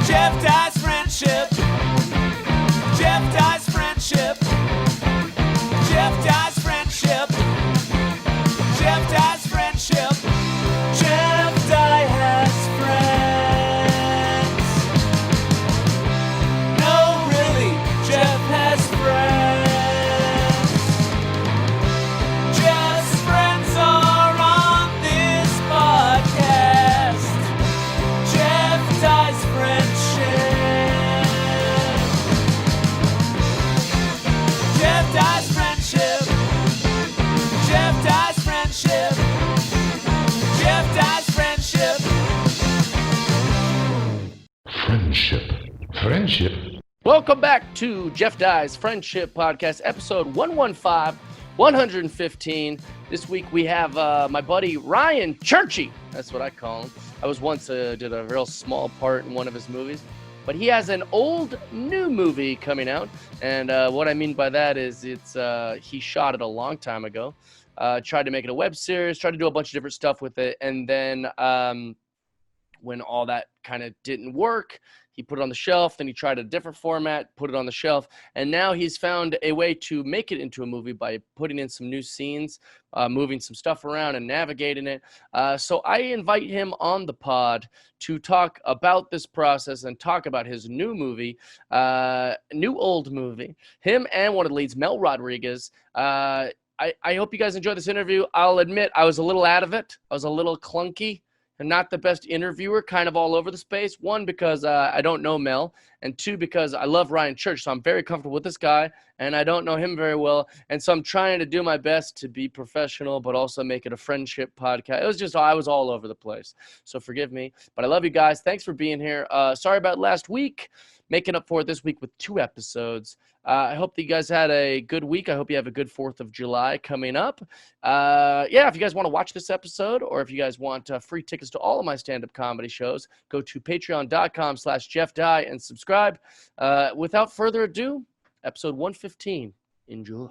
Jeff Dye's friendship. Jeff Dye's friendship. Jeff Dye's friendship. Jeff Dye's friendship. Jeff Dye has friends. No, really, Jeff has friends. Jeff's friends are on this podcast. Jeff Dye's friendship. Jeff Dye's friendship. Jeff Dye's friendship. Jeff Dye's friendship. Friendship. Welcome back to Jeff Dye's Friendship Podcast, episode 115, 115. This week we have my buddy Ryan Churchill. That's what I call him. I was once did a real small part in one of his movies, but he has an old new movie coming out, and what I mean by that is he shot it a long time ago, tried to make it a web series, tried to do a bunch of different stuff with it, and then when all that kind of didn't work, he put it on the shelf, then he tried a different format, put it on the shelf, and now he's found a way to make it into a movie by putting in some new scenes, moving some stuff around and navigating it. So I invite him on the pod to talk about this process and talk about his new movie, new old movie, him and one of the leads, Mel Rodriguez. I hope you guys enjoy this interview. I'll admit I was a little out of it. I was a little clunky. And not the best interviewer, kind of all over the space. One, because I don't know Mel, and two, because I love Ryan Church, so I'm very comfortable with this guy, and I don't know him very well, and so I'm trying to do my best to be professional, but also make it a friendship podcast. I was all over the place, so forgive me, but I love you guys. Thanks for being here. Sorry about last week. Making up for it this week with 2 episodes. I hope that you guys had a good week. I hope you have a good 4th of July coming up. If you guys want to watch this episode, or if you guys want free tickets to all of my stand-up comedy shows, go to patreon.com/JeffDye and subscribe. Without further ado, episode 115. Enjoy.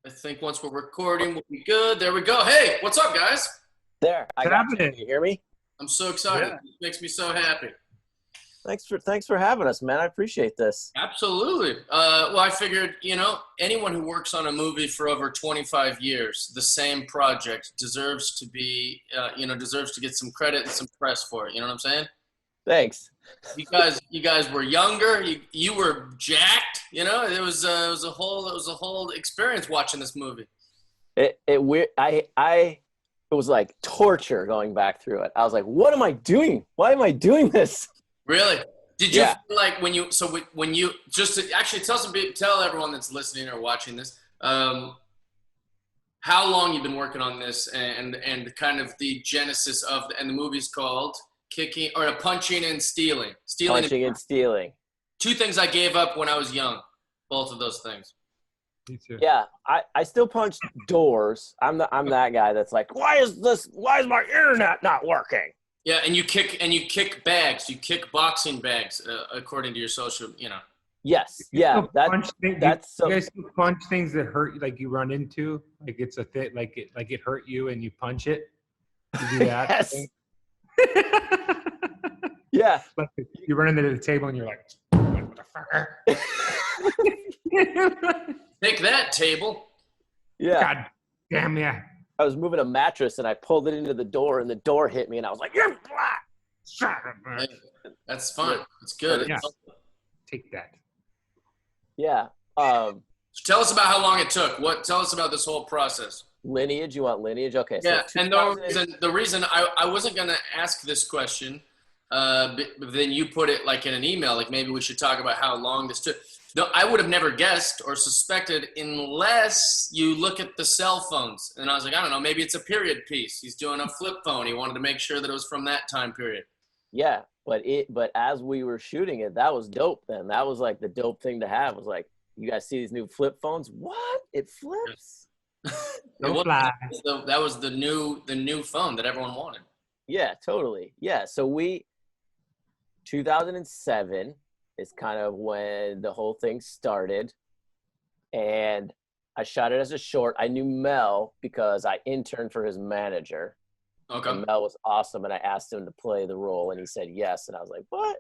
I think once we're recording, we'll be good. There we go. Hey, what's up, guys? There, I got you. Can you hear me? I'm so excited. Yeah. It makes me so happy. Thanks for having us, man. I appreciate this. Absolutely. Well, I figured, anyone who works on a movie for over 25 years, the same project, deserves to be, deserves to get some credit and some press for it. You know what I'm saying? Thanks. You guys were younger. You were jacked. It was a whole experience watching this movie. It was like torture going back through it. I was like, what am I doing? Why am I doing this? Really? Did you feel like when you just to actually tell everyone that's listening or watching this, how long you've been working on this and kind of the genesis of and the movie's called Punching and Stealing. Punching and Stealing. 2 things I gave up when I was young. Both of those things. Me too. Yeah, I still punch doors. I'm that guy that's like, why is my internet not working? Yeah, and you kick bags. You kick boxing bags, according to your social, Yes, yeah. You guys still punch things that hurt, like you run into, like it's a thing, like it hurt you, and you punch it. You do that. Yes. Yeah. Like you run into the table and you're like, motherfucker. Take that, table. Yeah. God damn yeah. I was moving a mattress and I pulled it into the door and the door hit me and I was like, you're black. That's fun. It's good. Yeah. Take that. Yeah. Tell us about how long it took. Tell us about this whole process. Lineage? You want lineage? Okay. Yeah, So and the reason I wasn't going to ask this question, but then you put it like in an email, like maybe we should talk about how long this took. No, I would have never guessed or suspected unless you look at the cell phones. And I was like, I don't know, maybe it's a period piece. He's doing a flip phone. He wanted to make sure that it was from that time period. Yeah, but as we were shooting it, that was dope then. That was like the dope thing to have. Was like, you guys see these new flip phones? What? It flips? That was the new phone that everyone wanted. Yeah, totally. Yeah, so 2007 is kind of when the whole thing started. And I shot it as a short. I knew Mel because I interned for his manager. Okay. And Mel was awesome, and I asked him to play the role, and he said yes, and I was like, what?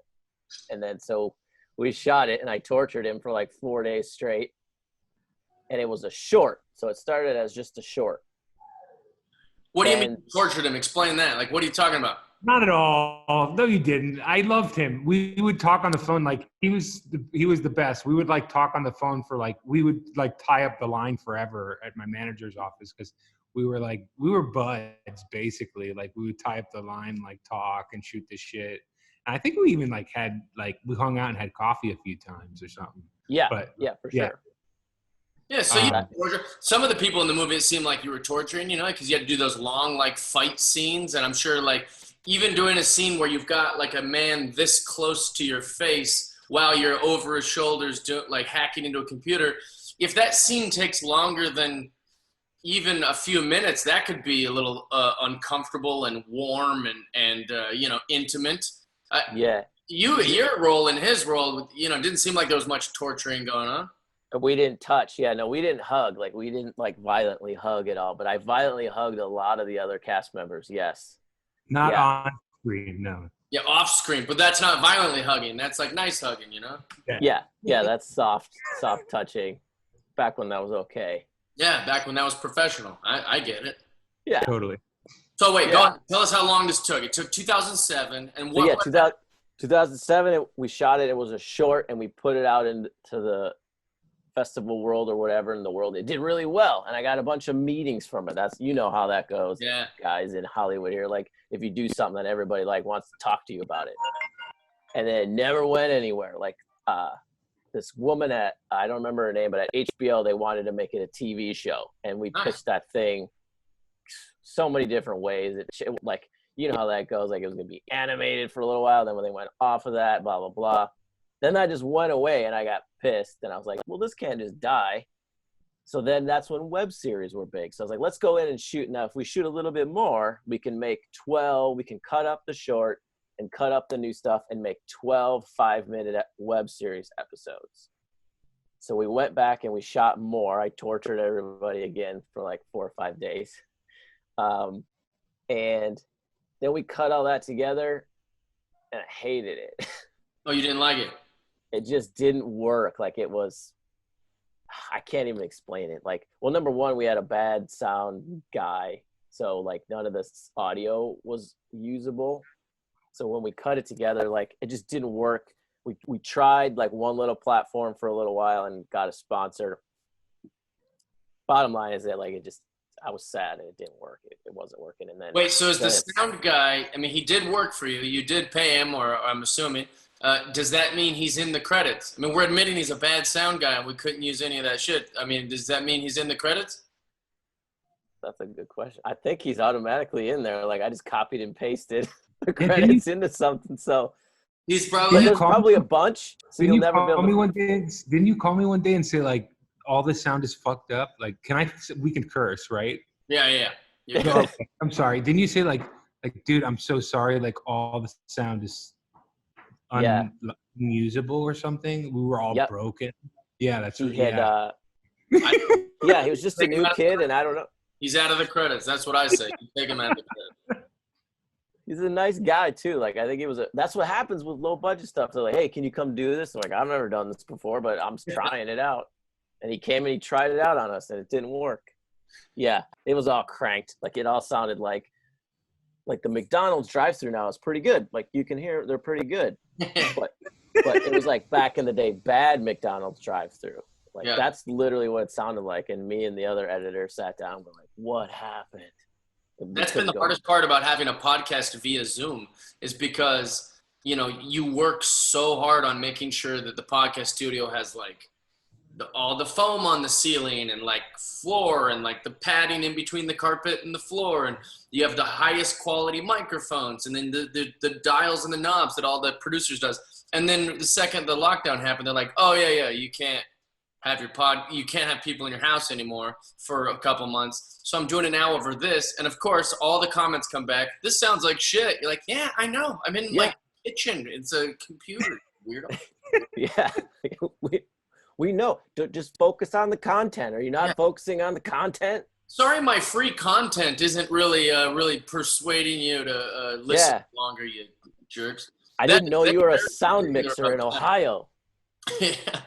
And then so we shot it, and I tortured him for like 4 days straight, and it was a short. So it started as just a short. What do you mean you tortured him? Explain that. Like, what are you talking about? Not at all. No, you didn't. I loved him. We would talk on the phone like he was the best. We would like talk on the phone for like we would like tie up the line forever at my manager's office because we were buds basically. Like we would tie up the line, like talk and shoot the shit. And I think we even like had like we hung out and had coffee a few times or something. Yeah, but yeah, for sure. Yeah, so you torture. Some of the people in the movie, it seemed like you were torturing, you know, because you had to do those long like fight scenes, and I'm sure like even doing a scene where you've got like a man this close to your face while you're over his shoulders, like hacking into a computer. If that scene takes longer than even a few minutes, that could be a little uncomfortable and warm and you know, intimate. Yeah. Your role and his role, you know, didn't seem like there was much torturing going on. We didn't touch. Yeah, no, we didn't hug. Like we didn't like violently hug at all. But I violently hugged a lot of the other cast members. Yes. Not on screen, no. Yeah, off screen, but that's not violently hugging. That's like nice hugging, you know? Yeah, that's soft touching. Back when that was okay. Yeah, back when that was professional. I get it. Yeah. Totally. So wait, go on. Tell us how long this took. It took 2007, and what? So yeah, 2007. We shot it. It was a short, and we put it out into the festival world or whatever in the world. It did really well, and I got a bunch of meetings from it. That's, you know how that goes. Yeah. Guys in Hollywood here, like if you do something, then everybody like wants to talk to you about it, and then it never went anywhere. Like this woman at, I don't remember her name, but at HBO they wanted to make it a TV show, and we pitched that thing so many different ways. It like, you know how that goes. Like it was gonna be animated for a little while, then when they went off of that, blah blah blah. Then I just went away and I got pissed, and I was like, well, this can't just die. So then that's when web series were big. So I was like, let's go in and shoot. Now, if we shoot a little bit more, we can make 12, we can cut up the short and cut up the new stuff and make 12 5-minute web series episodes. So we went back and we shot more. I tortured everybody again for like 4 or 5 days. And then we cut all that together, and I hated it. Oh, you didn't like it? It just didn't work. Like it was, I can't even explain it. Like, well, number one, we had a bad sound guy. So like none of this audio was usable. So when we cut it together, like it just didn't work. We tried like one little platform for a little while and got a sponsor. Bottom line is that like I was sad and it didn't work. It wasn't working. And then wait, so is the sound guy, I mean, he did work for you. You did pay him, or I'm assuming. Does that mean he's in the credits? I mean, we're admitting he's a bad sound guy and we couldn't use any of that shit. I mean, does that mean he's in the credits? That's a good question. I think he's automatically in there. Like I just copied and pasted the credits into something. So he's probably there's probably a bunch. So you'll never be able to... Didn't you call me one day and say like all the sound is fucked up? Like, we can curse, right? Yeah. No, okay. I'm sorry. Didn't you say like, dude, I'm so sorry. Like all the sound is unusable or something. We were all broken. Yeah, that's what he had. Yeah, he was just a new kid, and I don't know. He's out of the credits. That's what I say. You take him out of the credits. He's a nice guy too. Like I think it was that's what happens with low budget stuff. They're like, hey, can you come do this? I'm like, I've never done this before, but I'm trying it out. And he came and he tried it out on us, and it didn't work. Yeah, it was all cranked. Like it all sounded like the McDonald's drive-thru now is pretty good. Like you can hear they're pretty good. but it was like back in the day, bad McDonald's drive-thru. Like that's literally what it sounded like. And me and the other editor sat down and were like, what happened? That's been the hardest part about having a podcast via Zoom is because, you know, you work so hard on making sure that the podcast studio has like all the foam on the ceiling and like floor and like the padding in between the carpet and the floor. And you have the highest quality microphones and then the dials and the knobs that all the producers does. And then the second the lockdown happened, they're like, oh yeah, you can't have you can't have people in your house anymore for a couple months. So I'm doing it now over this. And of course, all the comments come back. This sounds like shit. You're like, yeah, I know. I'm in my kitchen. It's a computer. Weirdo. Yeah. We know. Just focus on the content. Are you not focusing on the content? Sorry, my free content isn't really persuading you to listen longer, you jerks. I didn't know you were a sound mixer in Ohio. Yeah.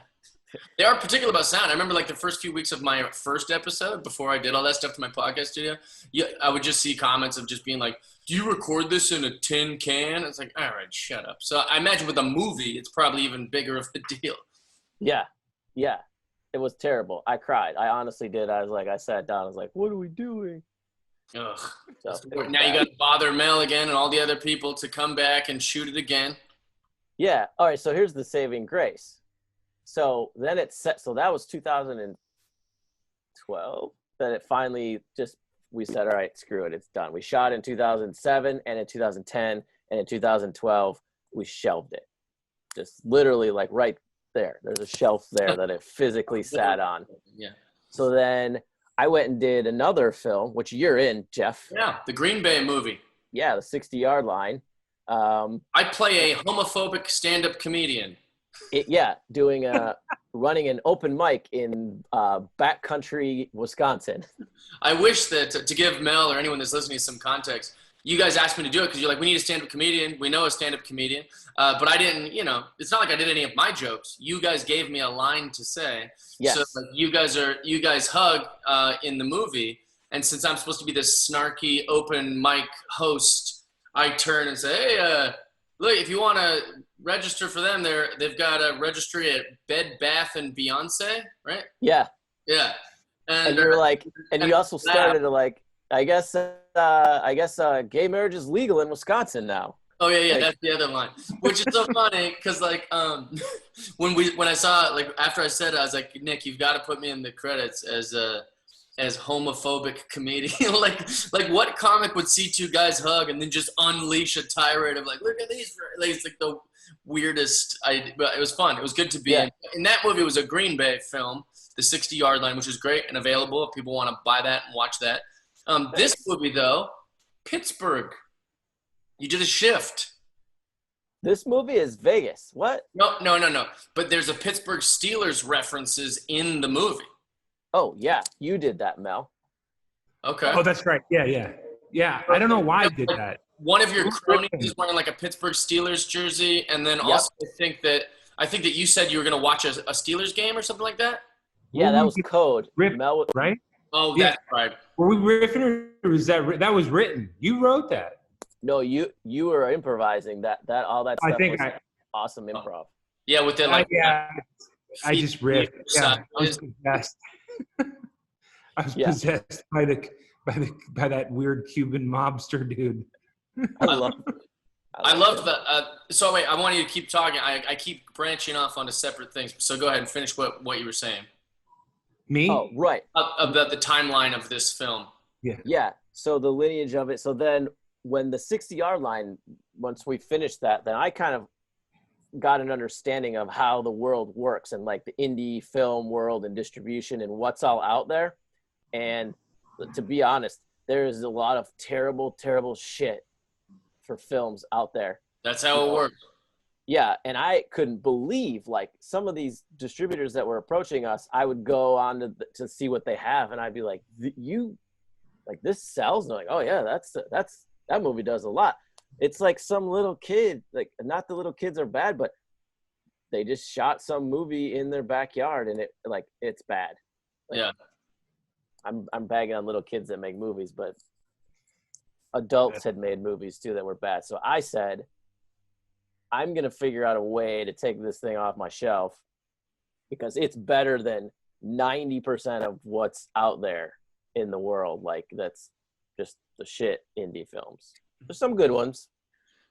They are particular about sound. I remember like the first few weeks of my first episode before I did all that stuff to my podcast studio. Yeah, I would just see comments of just being like, "Do you record this in a tin can?" It's like, all right, shut up. So I imagine with a movie, it's probably even bigger of a deal. Yeah. It was terrible. I cried. I honestly did. I sat down. I was like, "What are we doing?" Ugh. So, now you got to bother Mel again and all the other people to come back and shoot it again. Yeah. All right. So here's the saving grace. So then so that was 2012. Then it finally we said, all right, screw it. It's done. We shot in 2007 and in 2010 and in 2012, we shelved it. Just literally like right there. There's a shelf there that it physically sat on. Yeah. So then I went and did another film, which you're in, Jeff. Yeah. The Green Bay movie. Yeah. The 60-yard line. I play a homophobic stand-up comedian. Running an open mic in backcountry Wisconsin. I wish that to give Mel or anyone that's listening some context, you guys asked me to do it because you're like, we need a stand-up comedian. We know a stand-up comedian. But I didn't, it's not like I did any of my jokes. You guys gave me a line to say. Yes. So like, you guys hug in the movie. And since I'm supposed to be this snarky open mic host, I turn and say, hey, look, if you want to register for them, they've got a registry at Bed Bath and Beyonce, right? Yeah. Yeah. And you're like, and you also started to like, I guess gay marriage is legal in Wisconsin now. Oh yeah, that's the other line, which is so funny because like when I saw like after I said it, I was like, Nick, you've got to put me in the credits as homophobic comedian. like what comic would see two guys hug and then just unleash a tirade of like, look at these, like it's like the weirdest. But it was fun. It was good to be in that movie. It was a Green Bay film, The 60-Yard Line, which is great and available if people want to buy that and watch that. This movie though, Pittsburgh. You did a shift. This movie is Vegas. What? No. But there's a Pittsburgh Steelers references in the movie. Oh, yeah. You did that, Mel. Okay. Oh, that's right. Yeah. I don't know why I did that. One of your cronies is wearing like a Pittsburgh Steelers jersey. And then also I think that you said you were going to watch a Steelers game or something like that. Yeah, that was code. Mel, right? Oh, that's right. Were we riffing or was that was written? You wrote that. No, you were improvising that all that stuff. Was awesome improv. Yeah, with that I just riffed. Yeah, I was possessed. I was possessed by that weird Cuban mobster dude. I love that. So wait, I want you to keep talking. I keep branching off onto separate things. So go ahead and finish what you were saying. Me? Oh, right. About the timeline of this film. Yeah. Yeah. So the lineage of it. So then when the 60-yard line, once we finished that, then I kind of got an understanding of how the world works and like the indie film world and distribution and what's all out there. And to be honest, there is a lot of terrible, terrible shit for films out there. That's how it works. Yeah. And I couldn't believe like some of these distributors that were approaching us, I would go on to see what they have. And I'd be like, this sells? And they're like, oh yeah, that movie does a lot. It's like some little kid, like not the little kids are bad, but they just shot some movie in their backyard and it's bad. Like, yeah. I'm bagging on little kids that make movies, but adults had made movies too that were bad. So I said, I'm going to figure out a way to take this thing off my shelf because it's better than 90% of what's out there in the world. Like that's just the shit indie films. There's some good ones.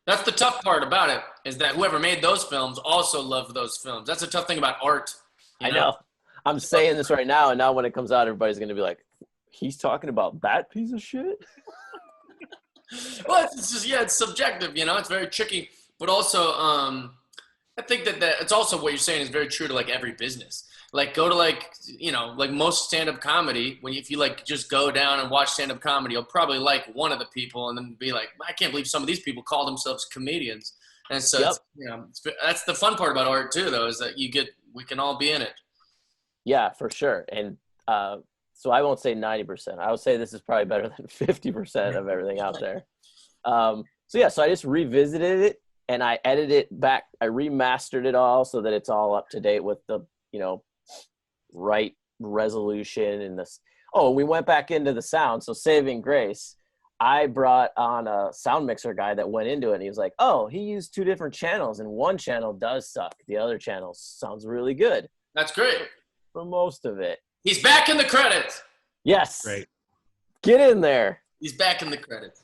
That's the tough part about it is that whoever made those films also loved those films. That's the tough thing about art. I know. I'm saying this right now, and now when it comes out, everybody's going to be like, he's talking about that piece of shit? Well, it's just, it's subjective, it's very tricky. But also, I think that it's also what you're saying is very true to like every business. Like go to like most stand-up comedy, if you like just go down and watch stand-up comedy, you'll probably like one of the people and then be like, I can't believe some of these people call themselves comedians. And so, that's the fun part about art too, though, is that we can all be in it. Yeah, for sure. And So I won't say 90%. I would say this is probably better than 50% of everything out there. So I just revisited it and I edited it back. I remastered it all so that it's all up to date with the, right resolution and this. Oh, we went back into the sound. So saving grace, I brought on a sound mixer guy that went into it and he was like, oh, he used 2 different channels and one channel does suck. The other channel sounds really good. That's great. For most of it. He's back in the credits. Yes. Great. Get in there. He's back in the credits.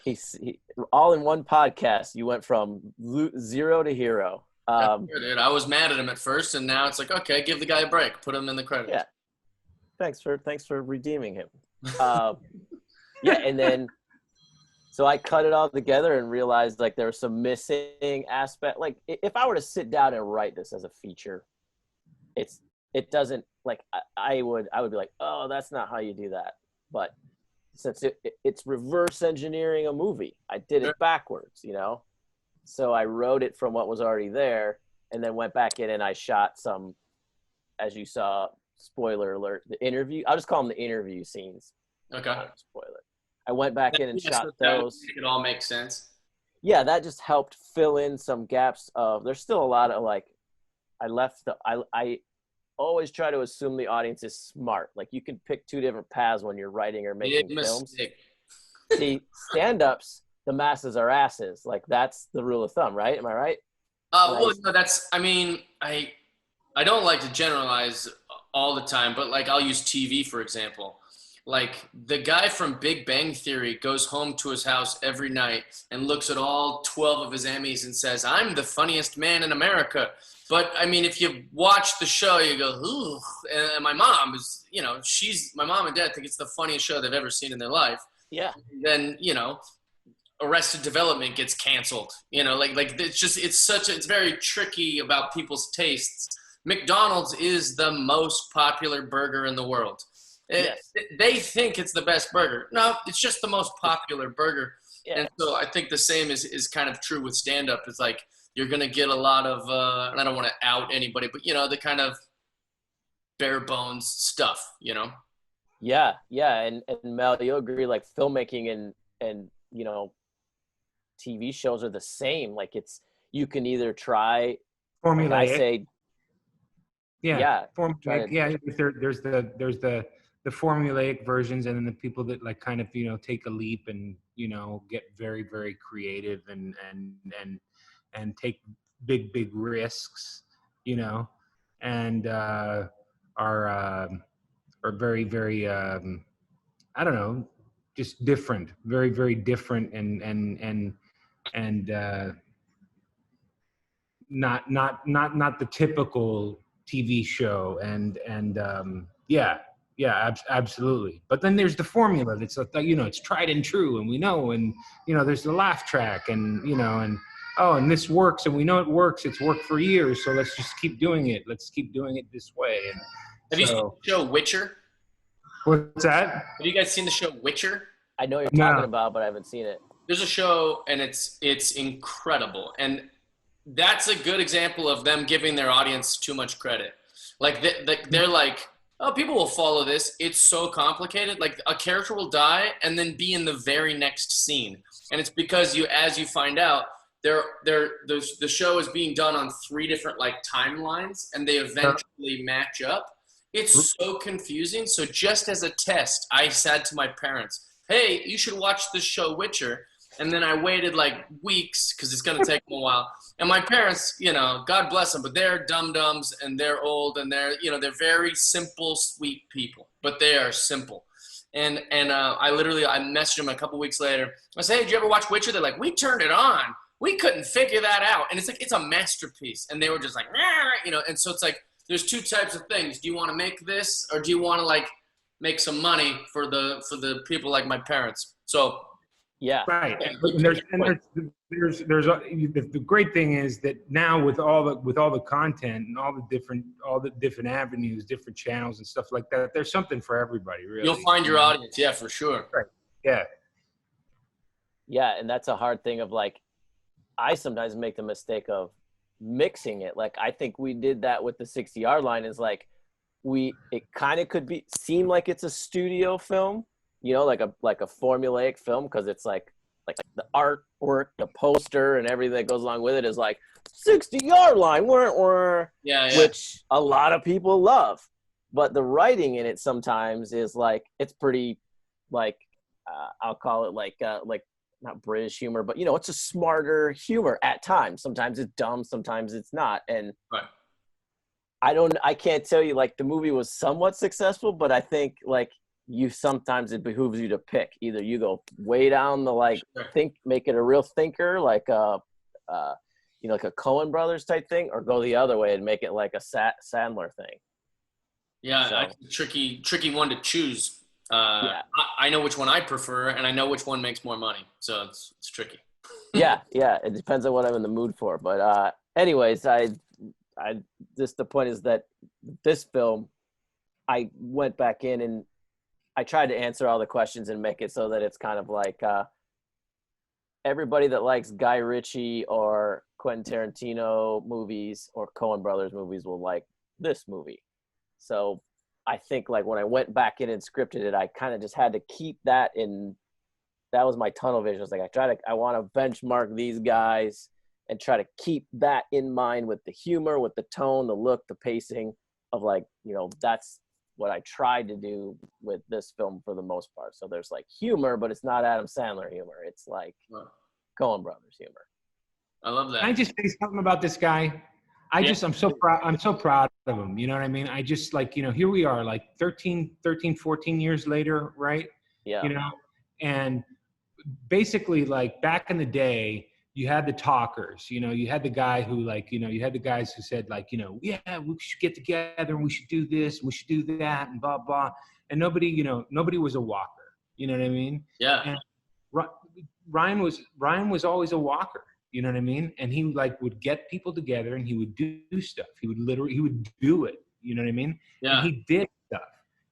He all in one podcast. You went from 0 to hero. Dude, I was mad at him at first, and now it's like, okay, give the guy a break. Put him in the credits. Yeah. Thanks for redeeming him. Yeah, and then so I cut it all together and realized like there was some missing aspect. Like if I were to sit down and write this as a feature, it doesn't like I would be like, oh, that's not how you do that. But since it's reverse engineering a movie, I did it backwards, So I wrote it from what was already there and then went back in and I shot some, as you saw, spoiler alert, the interview. I'll just call them the interview scenes. Okay. Spoiler. I went back in and shot those. It all makes sense. Yeah, that just helped fill in some gaps of, there's still a lot of like, I always try to assume the audience is smart. Like you can pick 2 different paths when you're writing or making films. See, stand-ups, the masses are asses. Like that's the rule of thumb, right? Am I right? Well, no, I don't like to generalize all the time, but like I'll use TV, for example. Like the guy from Big Bang Theory goes home to his house every night and looks at all 12 of his Emmys and says, I'm the funniest man in America. But I mean, if you watch the show, you go, ooh, and my mom is, my mom and dad think it's the funniest show they've ever seen in their life. Yeah. Then, Arrested Development gets canceled, it's very tricky about people's tastes. McDonald's is the most popular burger in the world. Yes. They think it's the best burger. No, it's just the most popular burger. Yeah. And so I think the same is kind of true with stand-up. It's like you're going to get a lot of, and I don't want to out anybody, but, the kind of bare bones stuff, Yeah. And Mel, you'll agree, like filmmaking and TV shows are the same. Like you can either try Formulaic. Like I say, There's the formulaic versions, and then the people that like kind of take a leap and get very, very creative and take big risks, and are very, very I don't know, just different, very, very different, and not the typical TV show, and absolutely. But then there's the formula that's it's tried and true, and we know, and there's the laugh track, and and this works, and we know it works. It's worked for years, so let's just keep doing it. Let's keep doing it this way. And have you seen the show Witcher? What's that? Have you guys seen the show Witcher? I know what you're talking about, but I haven't seen it. There's a show, and it's incredible, and that's a good example of them giving their audience too much credit. Like they're like, oh, people will follow this. It's so complicated. Like a character will die and then be in the very next scene, and it's because as you find out, the show is being done on 3 different like timelines, and they eventually match up. It's so confusing. So just as a test, I said to my parents, hey, you should watch this show Witcher. And then I waited like weeks because it's going to take them a while. And my parents, God bless them, but they're dum-dums and they're old and they're very simple, sweet people, but they are simple. And I messaged them a couple weeks later. I said, hey, did you ever watch Witcher? They're like, we turned it on. We couldn't figure that out. And it's like, it's a masterpiece. And they were just like, and so it's like, there's 2 types of things. Do you want to make this, or do you want to like make some money for the people like my parents? So yeah, right. And the great thing is that now with all the content and all the different avenues, different channels and stuff like that, there's something for everybody. Really, you'll find your audience. Yeah, for sure. Right. Yeah. Yeah, and that's a hard thing of like, I sometimes make the mistake of mixing it. Like I think we did that with the 60-yard line, is like it kind of could seem like it's a studio film, you know, like a formulaic film, because it's like the artwork, the poster, and everything that goes along with it is like 60-yard line, which a lot of people love. But the writing in it sometimes is like, it's pretty like I'll call it like not British humor, but you know, it's a smarter humor at times. Sometimes it's dumb, sometimes it's not. And right. I can't tell you, like, the movie was somewhat successful, but I think like sometimes it behooves you to pick. Either you go way down the make it a real thinker, like you know, like a Coen Brothers type thing, or go the other way and make it like a Sandler thing. Yeah, So, tricky one to choose. I know which one I prefer, and I know which one makes more money, so it's tricky. yeah, it depends on what I'm in the mood for. But anyways, I just, the point is that this film, I went back in and I tried to answer all the questions and make it so that it's kind of like everybody that likes Guy Ritchie or Quentin Tarantino movies or Coen Brothers movies will like this movie. So I think like when I went back in and scripted it, I kind of just had to keep that in. That was my tunnel vision. I was like, I want to benchmark these guys and try to keep that in mind with the humor, with the tone, the look, the pacing of, like, you know, that's what I tried to do with this film for the most part. So there's like humor, but it's not Adam Sandler humor. It's like Coen Brothers humor. I love that. Can I just say something about this guy? I'm so proud. I'm so proud of him. You know what I mean? I just, like, you know, here we are like 13, 14 years later, right? Yeah. You know, and basically, like, back in the day, you had the talkers, you know, you had the guy who, like, you know, you had the guys who said, like, you know, yeah, we should get together and we should do this, we should do that, and blah, blah. And nobody was a walker. You know what I mean? Yeah. And Ryan was always a walker. You know what I mean? And he, like, would get people together and he would do stuff. He would do it. You know what I mean? Yeah. And he did stuff,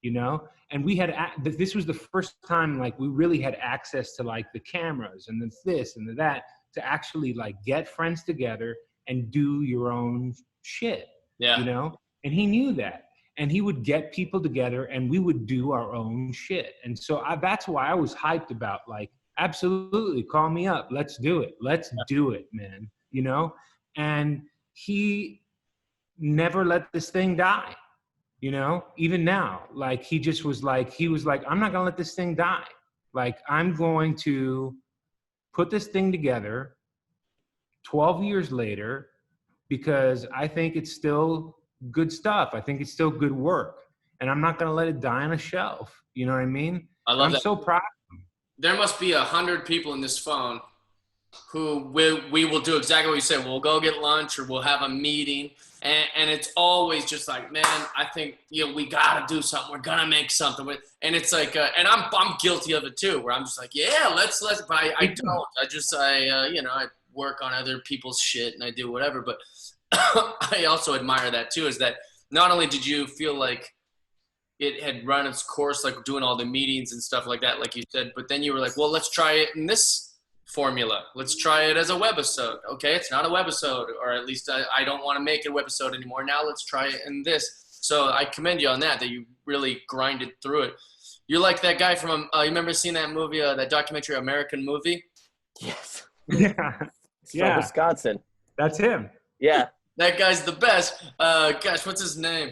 you know? And we had, this was the first time, like, we really had access to, like, the cameras and this and that, to actually, like, get friends together and do your own shit. Yeah. You know? And he knew that. And he would get people together and we would do our own shit. And so that's why I was hyped about, like, absolutely, call me up. Let's do it. Let's do it, man. You know? And he never let this thing die. You know? Even now, like, he was like, I'm not going to let this thing die. Like, I'm going to put this thing together 12 years later because I think it's still good stuff. I think it's still good work. And I'm not going to let it die on a shelf. You know what I mean? I love that. I'm so proud. There must be 100 people in this phone who we will do exactly what you said. We'll go get lunch or we'll have a meeting. And it's always just like, man, I think, you know, we got to do something. We're going to make something. And it's like, and I'm guilty of it too, where I'm just like, yeah, let's, but I don't. You know, I work on other people's shit and I do whatever. But I also admire that too, is that not only did you feel like it had run its course, like doing all the meetings and stuff like that, like you said, but then you were like, well, let's try it in this formula. Let's try it as a webisode. Okay, it's not a webisode, or at least I don't want to make it a webisode anymore. Now let's try it in this. So I commend you on that you really grinded through it. You're like that guy from, you remember seeing that movie, that documentary, American Movie? Yes. Yeah. From Wisconsin. That's him. Yeah. That guy's the best. Gosh, what's his name?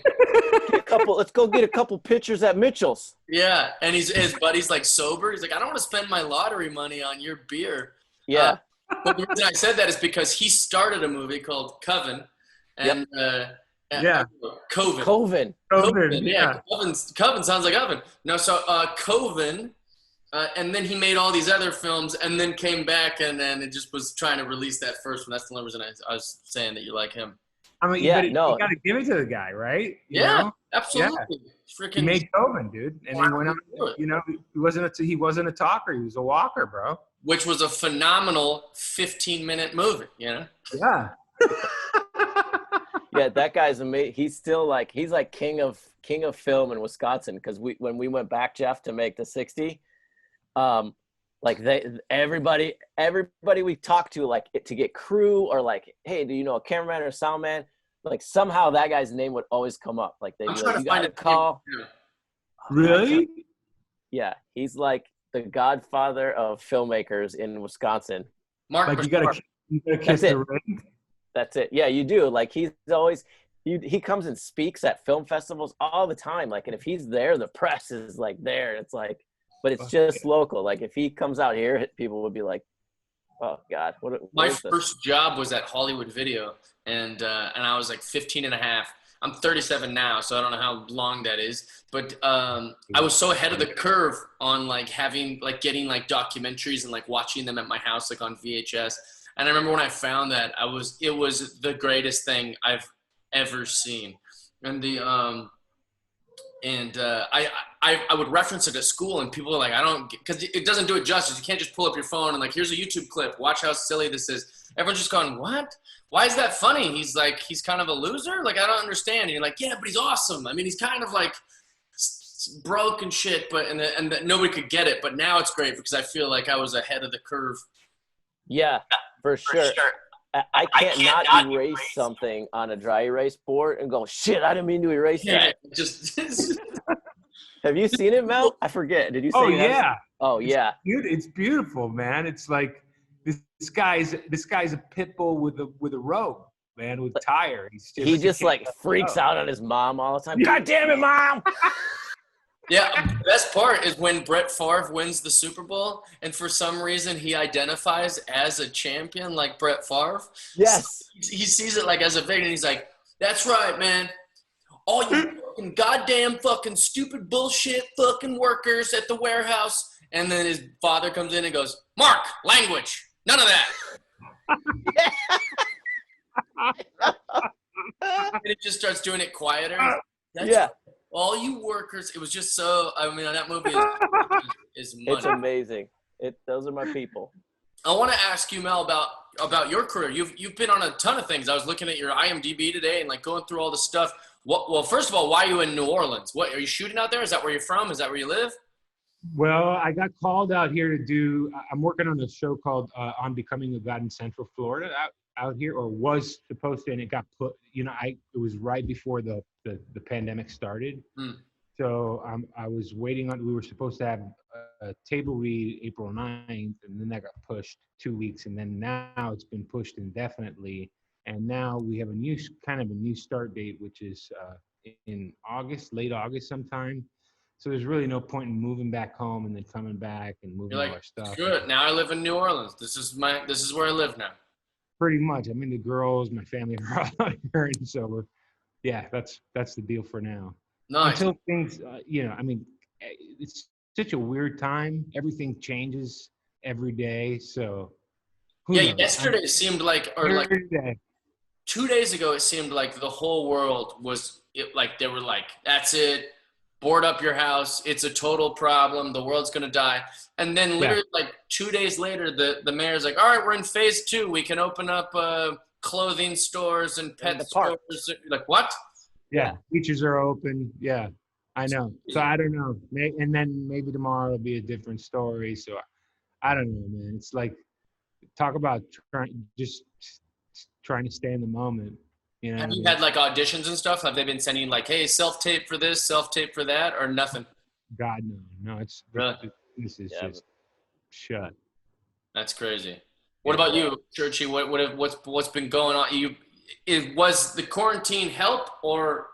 Let's go get a couple pictures at Mitchell's. Yeah, and his buddy's like sober. He's like, I don't want to spend my lottery money on your beer. Yeah. But the reason I said that is because he started a movie called Coven. And Coven. Yeah. Coven sounds like oven. No, so Coven. And then he made all these other films and then came back and then it just was trying to release that first one. That's the only reason I was saying that you like him. I mean, you got to give it to the guy, right? You know? Absolutely. Yeah. He made Coven, dude. And he went on, you know, he wasn't a talker. He was a walker, bro. Which was a phenomenal 15-minute movie, you know? Yeah. Yeah, that guy's amazing. He's still like, he's like king of film in Wisconsin. Because when we went back, Jeff, to make the 60, like everybody we talked to, like, to get crew or like, hey, do you know a cameraman or a sound man? like somehow that guy's name would always come up. Like they'd I'm be trying like, to you find got a a call. Really? Yeah, he's like the godfather of filmmakers in Wisconsin. Mark Like you gotta kiss That's the it. ring. That's it. Yeah, you do. Like he's always he comes and speaks at film festivals all the time. Like, and if he's there, the press is like there. It's like, but it's just local. Like if he comes out here, people would be like, oh God, what My is this? first job was at Hollywood Video, and I was like 15 and a half. I'm 37 now, so I don't know how long that is. But I was so ahead of the curve on like getting like documentaries and like watching them at my house, like on VHS. And I remember when I found that, it was the greatest thing I've ever seen. And I would reference it at school, and people are like, because it doesn't do it justice. You can't just pull up your phone and like, here's a YouTube clip. Watch how silly this is. Everyone's just going, what? Why is that funny? He's kind of a loser? Like, I don't understand. And you're like, yeah, but he's awesome. I mean, he's kind of like broke and shit, and nobody could get it. But now it's great because I feel like I was ahead of the curve. Yeah, for sure. I can't not erase something on a dry erase board and go, shit, I didn't mean to erase that. Just Have you seen it, Mel? I forget. Did you say Oh you have yeah. it? Oh yeah. It's beautiful, man. It's like this guy's a pit bull with a robe, man, with tire. He just like freaks out on his mom all the time. God damn it, Mom! Yeah, the best part is when Brett Favre wins the Super Bowl, and for some reason he identifies as a champion like Brett Favre. Yes. So he sees it like as a victim, and he's like, that's right, man. All you fucking goddamn fucking stupid bullshit fucking workers at the warehouse. And then his father comes in and goes, Mark, language. None of that. And it just starts doing it quieter. That's Yeah. all you workers. It was just so, I mean, that movie is money. It's amazing. Those are my people. I want to ask you, Mel, about your career. You've been on a ton of things. I was looking at your IMDb today and like going through all the stuff. Well, first of all, why are you in New Orleans? What are you shooting out there? Is that where you're from? Is that where you live? Well, I got called out here I'm working on a show called On Becoming a God in Central Florida out here, or was supposed to, and it got put, it was right before the pandemic started. So I was waiting on, we were supposed to have a table read April 9th, and then that got pushed 2 weeks, and then now it's been pushed indefinitely. And now we have a new start date, which is in August, late August sometime. So there's really no point in moving back home and then coming back and moving all our stuff. Good. Now I live in New Orleans. This is where I live now. Pretty much. I mean, the girls, my family are all here, and so that's the deal for now. Nice. Until things, it's such a weird time. Everything changes every day. So who knows? Yesterday it seemed like, or like 2 days ago, it seemed like the whole world was they were like, that's it. Board up your house. It's a total problem. The world's going to die. And then literally like 2 days later, the mayor's like, all right, we're in phase 2. We can open up clothing stores and pet stores. Like, what? Yeah. Beaches are open. Yeah, I know. So I don't know. And then maybe tomorrow will be a different story. So I don't know, man. It's like, talk about trying to stay in the moment. Have you had like auditions and stuff? Have they been sending like, hey, self-tape for this, self-tape for that, or nothing? God, no. It's really? This is just shut. That's crazy. What about you, Churchie? What's been going on? Was the quarantine help or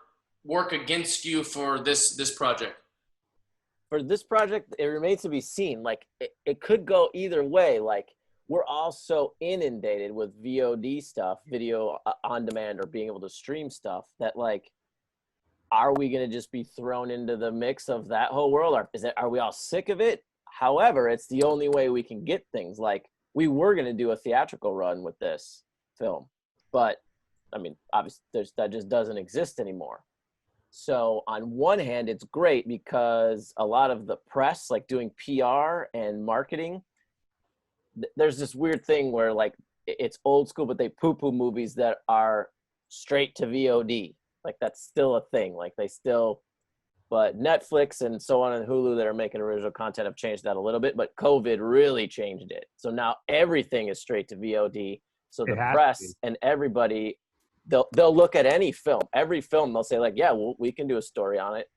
work against you for this project? For this project, it remains to be seen. Like it could go either way. Like, we're all so inundated with VOD stuff, video on demand, or being able to stream stuff, that like, are we going to just be thrown into the mix of that whole world? Or are we all sick of it? However, it's the only way we can get things. Like, we were going to do a theatrical run with this film, but I mean, obviously that just doesn't exist anymore. So on one hand, it's great because a lot of the press, like doing PR and marketing, there's this weird thing where like it's old school, but they poo-poo movies that are straight to VOD. Like, that's still a thing. Like, but Netflix and so on and Hulu that are making original content have changed that a little bit, but COVID really changed it. So now everything is straight to VOD. So the press and everybody they'll look at any film, every film, they'll say like, yeah, we can do a story on it.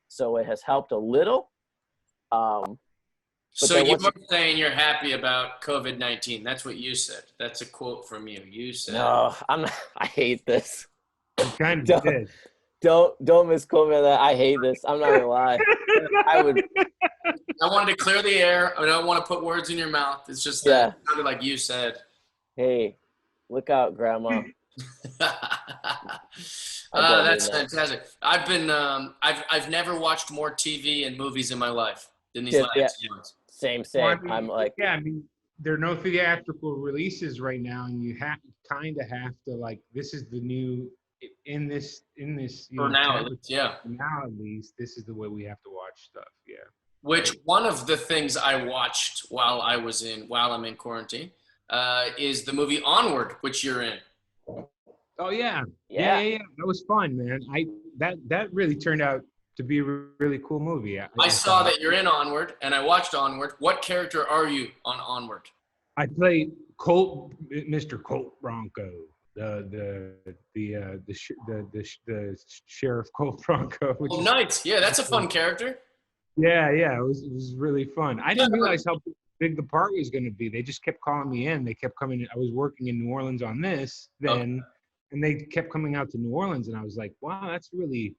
So it has helped a little. So you were saying you're happy about COVID-19. That's what you said. That's a quote from you. You said. No, I hate this. You kind of did. Don't misquote me on that. I hate this. I'm not gonna lie. I wanted to clear the air. I don't want to put words in your mouth. It's just that it sounded like you said. Hey, look out, Grandma. That's fantastic. I've been I've never watched more TV and movies in my life than these last 2 months. Same. Well, I'm like, I mean, there are no theatrical releases right now, and you have to like, this is the new in this. For now, Now at least, this is the way we have to watch stuff. Yeah. Which one of the things I watched while I'm in quarantine is the movie Onward, which you're in. Oh yeah. That was fun, man. That really turned out to be a really cool movie. I saw that you're in Onward, and I watched Onward. What character are you on Onward? I play Mr. Colt Bronco, the Sheriff Colt Bronco. Oh, nice. Yeah, that's a fun character. Yeah, it was really fun. I didn't realize how big the part was going to be. They just kept calling me in. They kept coming. I was working in New Orleans on this then, and they kept coming out to New Orleans, and I was like, wow, that's really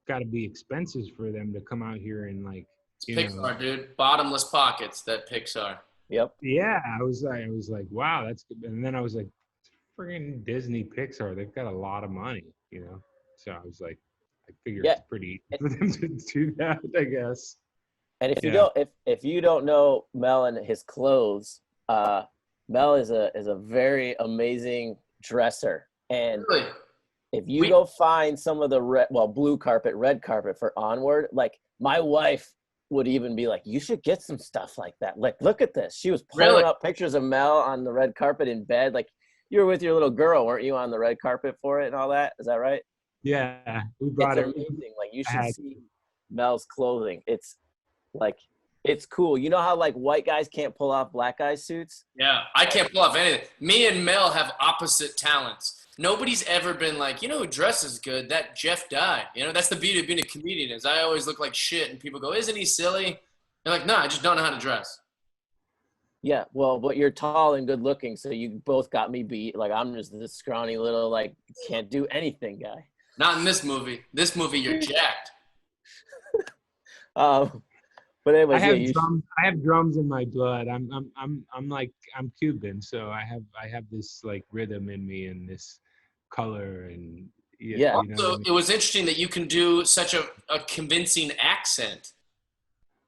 got to be expensive for them to come out here and like. It's Pixar, dude. Bottomless pockets. That Pixar. Yep. Yeah, I was like, wow, that's good. And then I was like, friggin' Disney Pixar, they've got a lot of money, So I was like, I figured it's pretty easy for them to do that, I guess. And if you don't know Mel and his clothes, Mel is a very amazing dresser. And really? If you go find some of the blue carpet, red carpet for Onward, like my wife would even be like, you should get some stuff like that. Like, look at this. She was pulling up pictures of Mel on the red carpet in bed. Like, you were with your little girl, weren't you, on the red carpet for it and all that? Is that right? Yeah, we brought it. Amazing. Like, you should see Mel's clothing. It's like, it's cool. You know how like white guys can't pull off black guys' suits? Yeah, I can't pull off anything. Me and Mel have opposite talents. Nobody's ever been like, who dresses good? That Jeff Dye. That's the beauty of being a comedian is I always look like shit, and people go, isn't he silly? You're like, no, I just don't know how to dress. Yeah, well, but you're tall and good looking, so you both got me beat. Like, I'm just this scrawny little, like, can't do anything guy. Not in this movie. This movie, you're jacked. But anyways, I have drums in my blood. I'm Cuban, so I have this like rhythm in me and this color and So it was interesting that you can do such a convincing accent.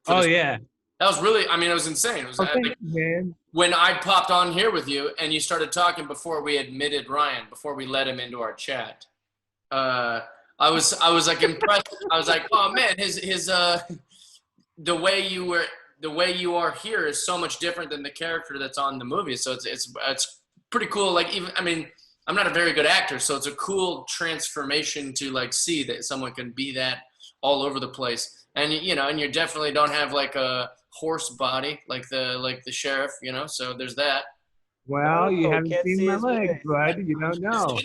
Yeah. That was really, it was insane. It was man. When I popped on here with you and you started talking before we admitted Ryan, before we let him into our chat. I was like impressed. I was like, oh man, his the way you are here is so much different than the character that's on the movie. So it's pretty cool. Like I'm not a very good actor, so it's a cool transformation to like see that someone can be that all over the place. And and you definitely don't have like a horse body like the sheriff, So there's that. Well, you haven't seen my legs, bud. You don't know.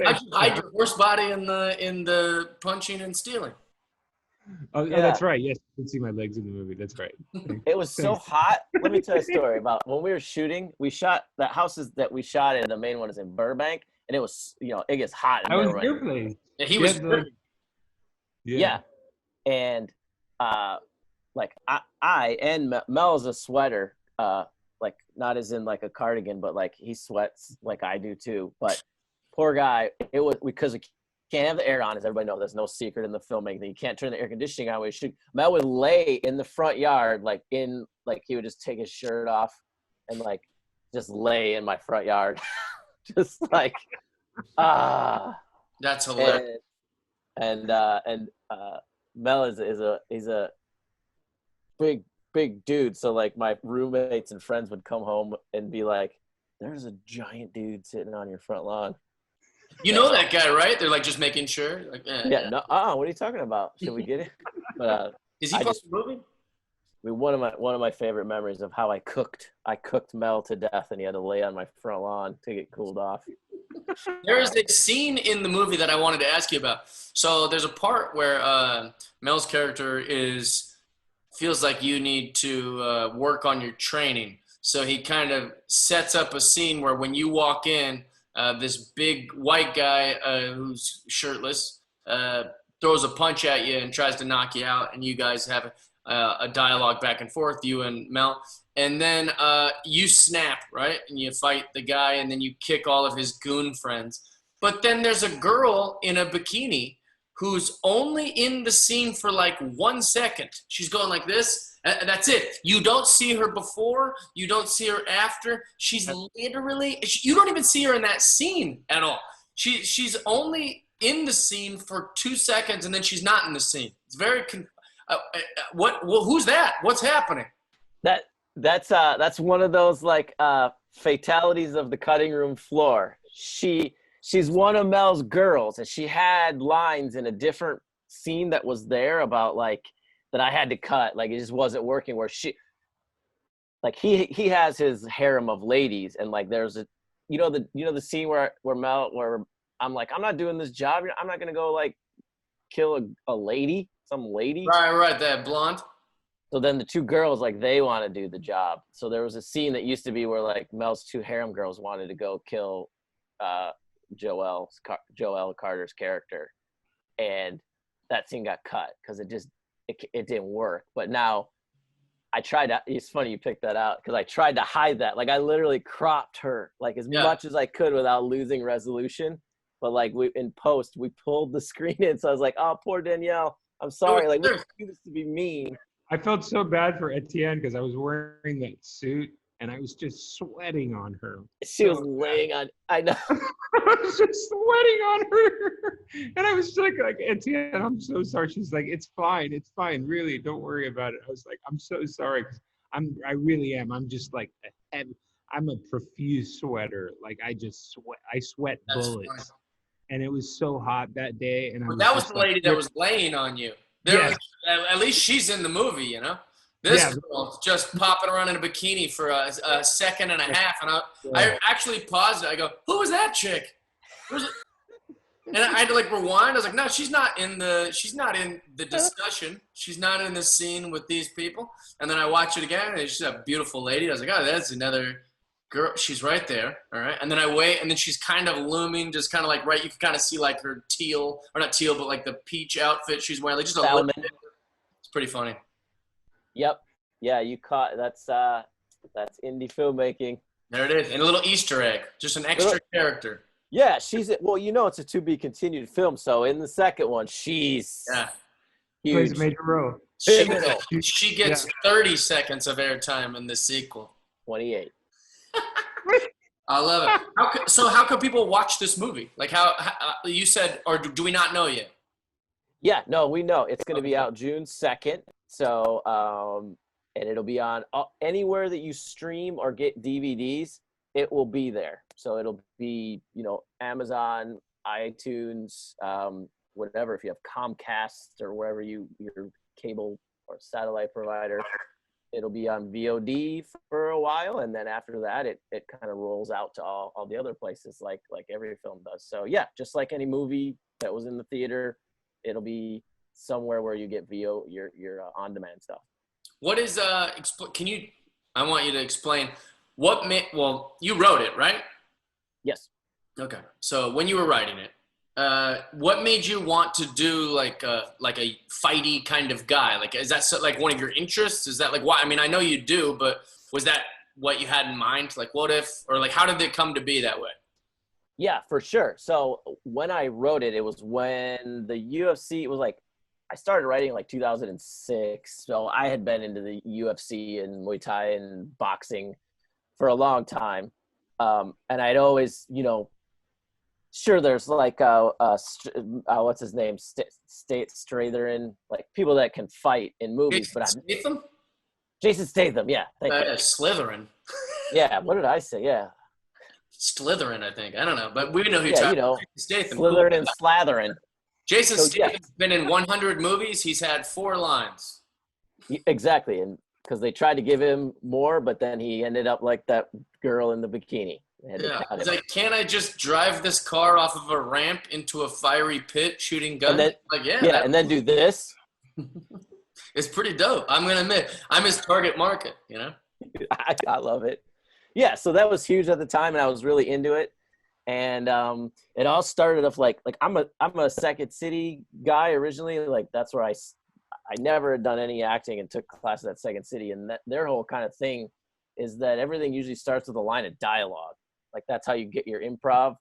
I can hide your horse body in the punching and stealing. Oh, that's right. Yes, you can see my legs in the movie. That's right. It was so hot. Let me tell you a story about when we were shooting. We shot the houses that we shot in. The main one is in Burbank, and it was it gets hot. I was your place. Yeah, he was. Yeah, and like I and Mel's a sweater. Like not as in like a cardigan, but like he sweats like I do too. But poor guy, it was because we can't have the air on, as everybody knows. There's no secret in the filmmaking. You can't turn the air conditioning on when you shoot. Mel would lay in the front yard, he would just take his shirt off and like just lay in my front yard, just like That's hilarious. And Mel is a big dude. So like my roommates and friends would come home and be like, "There's a giant dude sitting on your front lawn." You know that guy, right? They're like just making sure. Like, No. What are you talking about? Should we get it? But is he supposed to movie? one of my favorite memories of how I cooked Mel to death, and he had to lay on my front lawn to get cooled off. There is a scene in the movie that I wanted to ask you about. So there's a part where Mel's character feels like you need to work on your training. So he kind of sets up a scene where when you walk in, this big white guy who's shirtless throws a punch at you and tries to knock you out, and you guys have a dialogue back and forth, you and Mel. And then you snap, right? And you fight the guy, and then you kick all of his goon friends. But then there's a girl in a bikini who's only in the scene for like 1 second. She's going like this. That's it. You don't see her before. You don't see her after. She's literally, you don't even see her in that scene at all. She's only in the scene for 2 seconds, and then she's not in the scene. It's very, who's that? What's happening? That's one of those like fatalities of the cutting room floor. She's one of Mel's girls, and she had lines in a different scene that was there about like that I had to cut. Like it just wasn't working. Where she, like he has his harem of ladies, and like there's a, the scene where I'm like, I'm not doing this job. I'm not gonna go like kill a lady, some lady. Right, that blonde. So then the two girls, like, they want to do the job. So there was a scene that used to be where, like, Mel's two harem girls wanted to go kill Joel Carter's character. And that scene got cut because it didn't work. But now it's funny you picked that out because I tried to hide that. Like, I literally cropped her, like, as much as I could without losing resolution. But, like, in post, we pulled the screen in. So I was like, oh, poor Danielle. I'm sorry. Like, we didn't do this to be mean. I felt so bad for Etienne because I was wearing that suit and I was just sweating on her. She was laying on. I know. I was just sweating on her, and I was just like Etienne, I'm so sorry. She's like, it's fine, really, don't worry about it. I was like, I'm so sorry. I really am. I'm just like I'm a profuse sweater. Like I sweat bullets. Funny. And it was so hot that day, and that was the lady that was laying on you. Yes. At least she's in the movie, you know? This girl just popping around in a bikini for a second and a half. And I actually paused it. I go, who was that chick? And I had to like rewind. I was like, no, she's not in the discussion. She's not in the scene with these people. And then I watch it again, and she's a beautiful lady. I was like, oh, that's another girl. She's right there. All right. And then I wait, and then she's kind of looming, just kind of like right. You can kind of see like her teal, or not teal, but like the peach outfit she's wearing. Like just a little bit. It's pretty funny. Yep. Yeah, you caught that's indie filmmaking. There it is. And a little Easter egg. Just an extra character. Yeah, it's a to be continued film. So in the second one, she's huge. Plays a major role. She gets 30 seconds of airtime in the sequel. 28. I love it. How can people watch this movie? Like how you said, or do we not know yet? Yeah, no, we know it's going to be out June 2nd. So, and it'll be on anywhere that you stream or get DVDs. It will be there. So it'll be, Amazon, iTunes, whatever. If you have Comcast or wherever your cable or satellite provider, it'll be on VOD for a while, and then after that, it kind of rolls out to all the other places like every film does. So yeah, just like any movie that was in the theater, it'll be somewhere where you get your on-demand stuff. What is I want you to explain you wrote it, right? Yes. Okay. So when you were writing it, what made you want to do like a fighty kind of guy? Like, is that like one of your interests? Is that like why? I mean, I know you do, but was that what you had in mind? Like, what if, or like, how did it come to be that way? Yeah, for sure. So when I wrote it, it was when the UFC, it was like, I started writing like 2006. So I had been into the UFC and Muay Thai and boxing for a long time. And I'd always, sure, there's like what's his name, Stratherin, like people that can fight in movies. Jason Statham, yeah. Slytherin. Yeah, what did I say? Yeah. Slytherin, I think. I don't know, but we know who you're talking about. Statham. Slytherin and Slatherin. Jason Statham's been in 100 movies. He's had 4 lines. Exactly, and because they tried to give him more, but then he ended up like that girl in the bikini. They had to Yeah. cut It's him. like, can't I just drive this car off of a ramp into a fiery pit shooting guns? And then, like, yeah, and then do this. it's pretty dope. I'm gonna admit, I'm his target market. You know. I love it. Yeah, so that was huge at the time, and I was really into it. And it all started off like I'm a Second City guy originally. Like that's where I never had done any acting and took classes at Second City, and their whole kind of thing is that everything usually starts with a line of dialogue. Like that's how you get your improv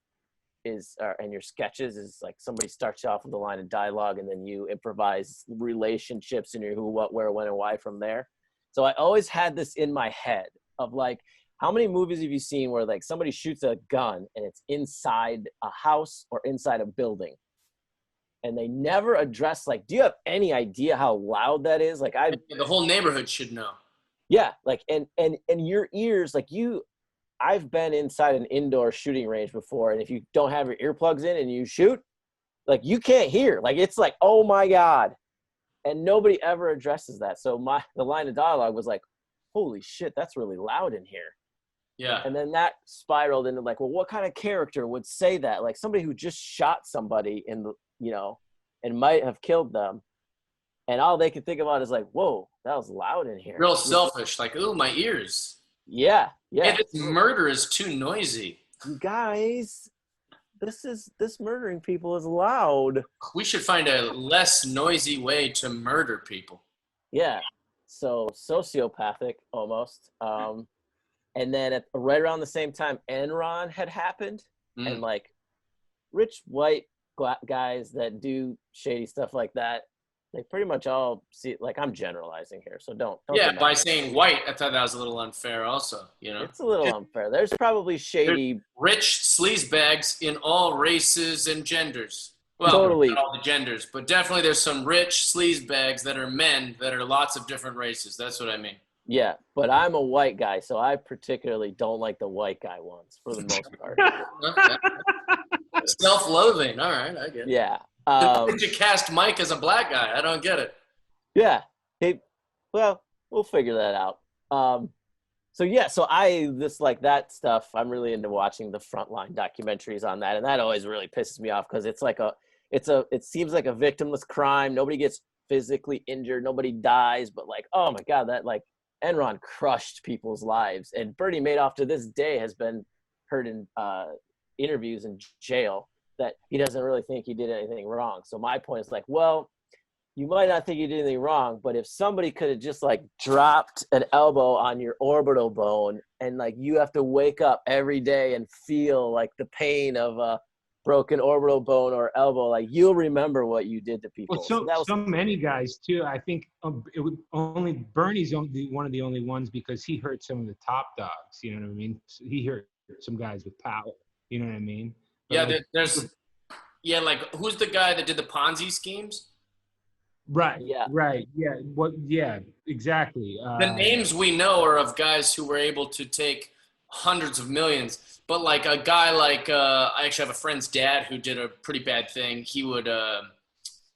and your sketches is like somebody starts you off with a line of dialogue, and then you improvise relationships and your who, what, where, when, and why from there. So I always had this in my head of like, how many movies have you seen where like somebody shoots a gun and it's inside a house or inside a building? And they never address like, do you have any idea how loud that is? Like The whole neighborhood should know. yeah, like and your ears, like I've been inside an indoor shooting range before, and if you don't have your earplugs in and you shoot, like you can't hear. Like it's like, oh my God. And nobody ever addresses that. So the line of dialogue was like, holy shit, that's really loud in here. Yeah. And then that spiraled into like, well, what kind of character would say that? Like somebody who just shot somebody and might have killed them. And all they can think about is like, whoa, that was loud in here. Real selfish. Like, ooh, my ears. Yeah. Yeah. Hey, this murder is too noisy. You guys, this murdering people is loud. We should find a less noisy way to murder people. Yeah. So sociopathic almost. And then right around the same time, Enron had happened. And like rich white guys that do shady stuff like that, they pretty much all see, like I'm generalizing here. So don't Yeah, deny by it. saying white, I thought that was a little unfair also, you know. It's a little unfair. There's probably shady. Rich sleazebags in all races and genders. Well, Totally. not all the genders, but definitely there's some rich sleazebags that are men that are lots of different races. That's what I mean. Yeah, but I'm a white guy, so I particularly don't like the white guy ones for the most part. Self-loathing. All right, I get it. Yeah. Why did you cast Mike as a black guy? I don't get it. Yeah. Well, we'll figure that out. So that stuff, I'm really into watching the Frontline documentaries on that, and that always really pisses me off because it's like it seems like a victimless crime. Nobody gets physically injured, nobody dies, but like, oh my God, that like Enron crushed people's lives. And Bernie Madoff to this day has been heard in interviews in jail that he doesn't really think he did anything wrong. So my point is like, well, you might not think you did anything wrong, but if somebody could have just like dropped an elbow on your orbital bone and like you have to wake up every day and feel like the pain of a broken orbital bone or elbow, like you'll remember what you did to people. Well, so many guys too. I think Bernie's one of the only ones because he hurt some of the top dogs. You know what I mean? He hurt some guys with power. You know what I mean? But yeah, like who's the guy that did the Ponzi schemes? Right. Yeah. Right. Yeah. Yeah. Exactly. The names we know are of guys who were able to take hundreds of millions. But like a guy like I actually have a friend's dad who did a pretty bad thing. He would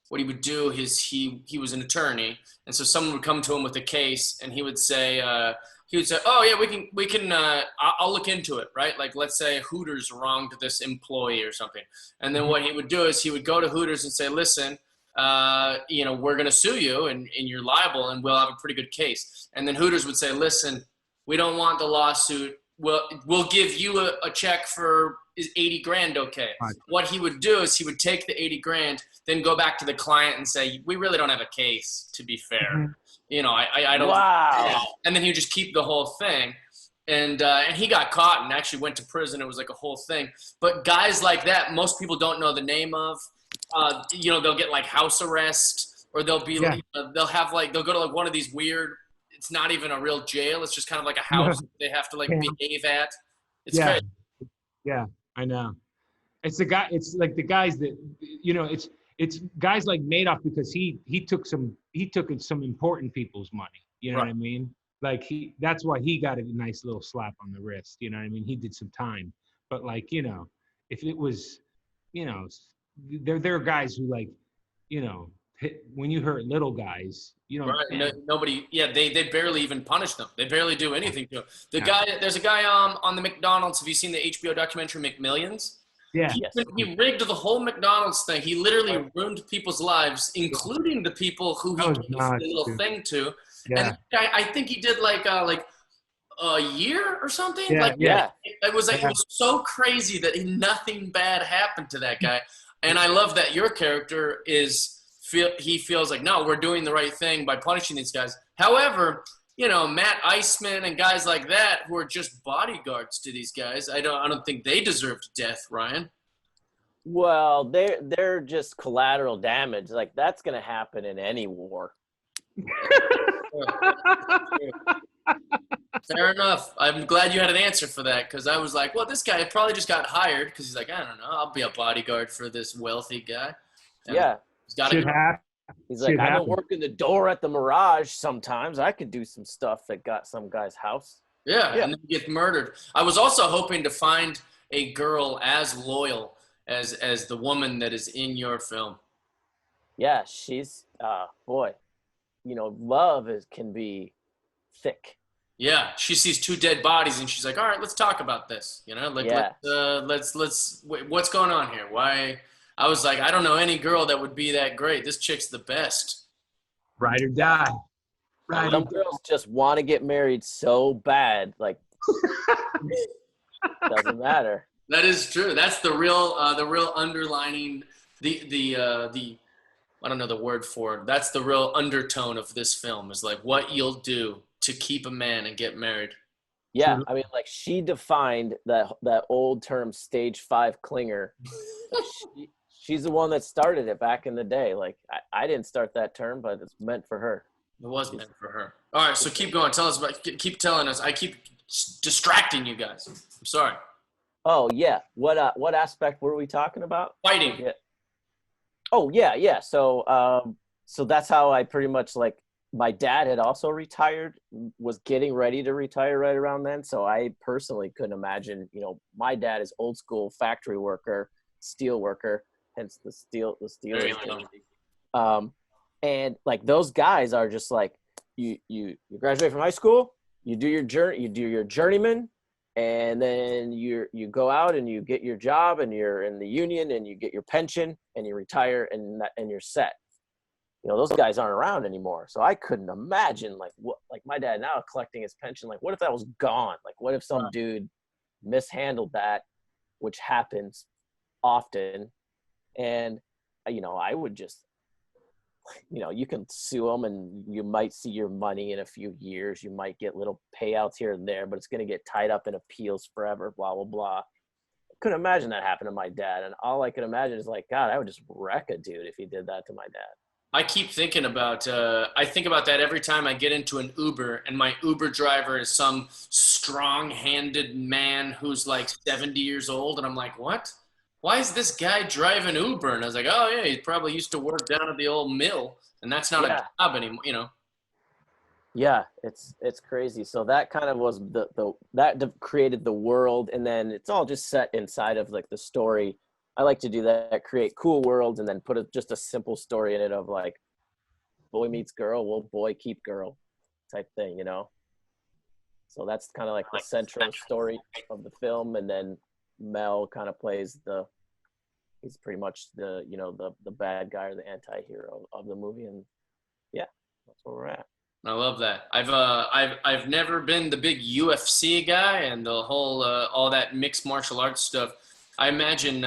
what he would do is he was an attorney, and so someone would come to him with a case, and he would say, oh yeah, we can I'll look into it, right? Like let's say Hooters wronged this employee or something, and then what he would do is he would go to Hooters and say, listen, we're gonna sue you and you're liable, and we'll have a pretty good case. And then Hooters would say, listen, we don't want the lawsuit. We'll give you a check for is 80 grand. Okay. Right. What he would do is he would take the 80 grand, then go back to the client and say, we really don't have a case, to be fair. Mm-hmm. I don't. Wow. And then he would just keep the whole thing. And he got caught and actually went to prison. It was like a whole thing. But guys like that, most people don't know the name of. They'll get like house arrest, or they'll be they'll go to like one of these weird. It's not even a real jail. It's just kind of like a house they have to like behave at. It's crazy. Yeah, I know. It's like the guys that it's guys like Madoff because he took some important people's money. You know what I mean? Like that's why he got a nice little slap on the wrist. You know what I mean? He did some time. But like, if it was, there are guys who like, when you hurt little guys, you don't. Right. No, nobody. Yeah, they barely even punish them. They barely do anything to them. Yeah. There's a guy on the McDonald's. Have you seen the HBO documentary McMillions? Yeah. Yes. He rigged the whole McDonald's thing. He literally ruined people's lives, including the people who he That was gave the nuts, little dude. thing to. Yeah. And I think he did like a year or something. Yeah, Like yeah. it was like it was so crazy that nothing bad happened to that guy. And I love that your character he feels like, no, we're doing the right thing by punishing these guys. However, Matt Iceman and guys like that who are just bodyguards to these guys, I don't think they deserved death, Ryan. Well, they're just collateral damage. Like that's gonna happen in any war. Fair enough. I'm glad you had an answer for that, because I was like, well, this guy probably just got hired because he's like, I don't know, I'll be a bodyguard for this wealthy guy. And Yeah. he's got Should to. happen. He's like, Shit I've been happens. working the door at the Mirage sometimes. I could do some stuff that got some guy's house. Yeah, Yeah. and then get murdered. I was also hoping to find a girl as loyal as the woman that is in your film. Yeah, she's boy, love can be thick. Yeah, she sees two dead bodies and she's like, all right, let's talk about this. Like Yeah. what's going on here? Why? I was like, I don't know any girl that would be that great. This chick's the best. Ride or die. Ride Some or girls just want to get married so bad, like doesn't matter. That is true. That's the real underlining the I don't know the word for it. That's the real undertone of this film is like what you'll do to keep a man and get married. Yeah, True. I mean, like she defined that old term stage 5 clinger. She's the one that started it back in the day. Like I didn't start that term, but it's meant for her. It was meant for her. All right, so keep going. Keep telling us. I keep distracting you guys. I'm sorry. Oh yeah, what aspect were we talking about? Fighting. Yeah. Oh yeah. So that's how I pretty much like. My dad had also retired, was getting ready to retire right around then. So I personally couldn't imagine, my dad is old school factory worker, steel worker, hence the steel. There you go. And like those guys are just like, you graduate from high school, you do your journeyman, and then you go out and you get your job and you're in the union and you get your pension and you retire and you're set. Those guys aren't around anymore. So I couldn't imagine like my dad now collecting his pension. Like what if that was gone? Like what if some dude mishandled that, which happens often. And, I would just, you can sue them and you might see your money in a few years. You might get little payouts here and there, but it's going to get tied up in appeals forever, blah, blah, blah. I couldn't imagine that happened to my dad. And all I could imagine is like, God, I would just wreck a dude if he did that to my dad. I keep thinking about I think about that every time I get into an Uber and my Uber driver is some strong-handed man who's like 70 years old. And I'm like, what? Why is this guy driving Uber? And I was like, oh, yeah, he probably used to work down at the old mill. And that's not a job anymore, Yeah, it's crazy. So that kind of was that created the world. And then it's all just set inside of like the story. I like to do that, create cool worlds, and then put just a simple story in it of like, boy meets girl, will boy keep girl type thing, So that's kind of like the central story of the film. And then Mel kind of plays he's pretty much the bad guy or the anti-hero of the movie. And yeah, that's where we're at. I love that. I've never been the big UFC guy and the whole all that mixed martial arts stuff. I imagine